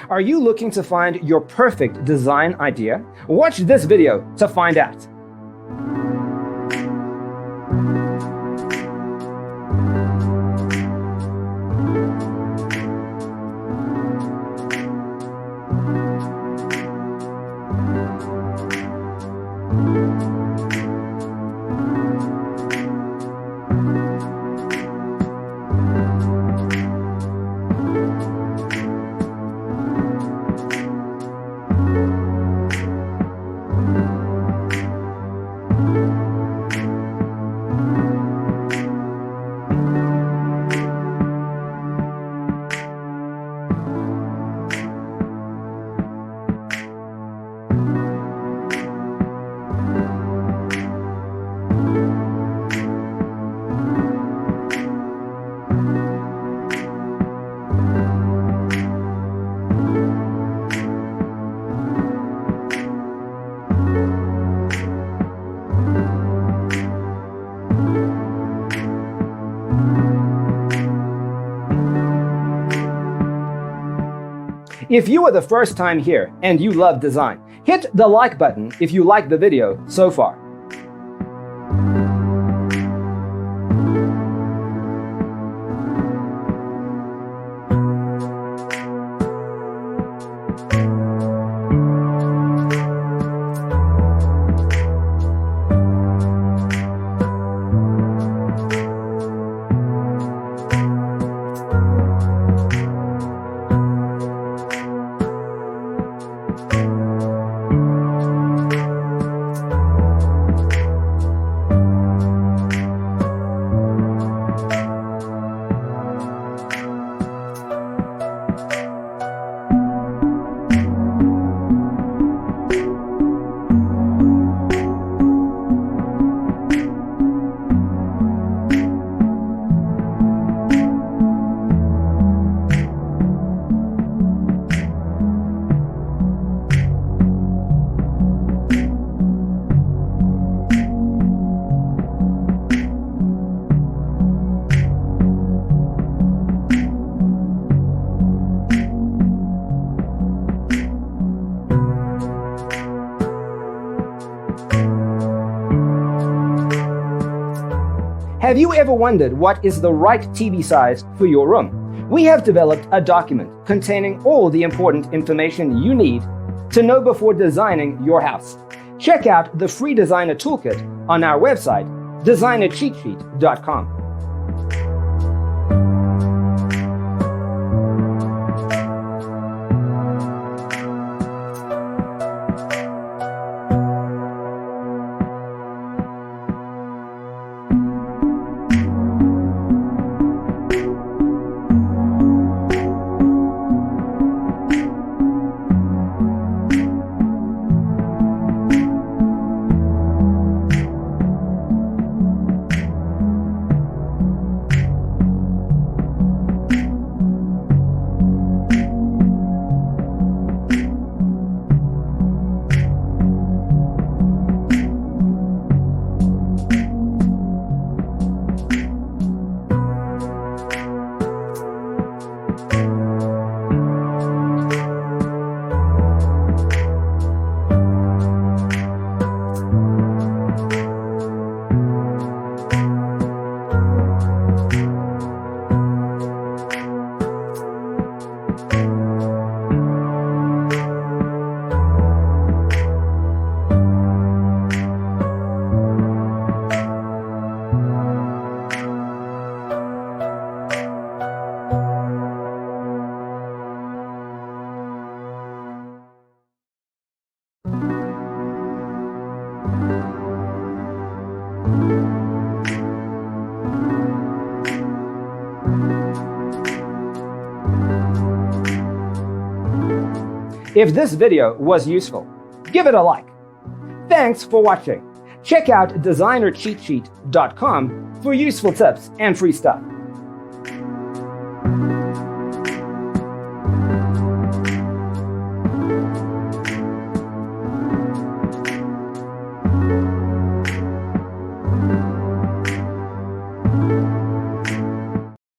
Are you looking to find your perfect design idea? Watch this video to find out. If you are the first time here and you love design, hit the like button if you like the video so far. Have you ever wondered what is the right TV size for your room? We have developed a document containing all the important information you need to know before designing your house. Check out the free designer toolkit on our website, designercheatsheet.com. If this video was useful, give it a like. Thanks for watching. Check out designercheatsheet.com for useful tips and free stuff.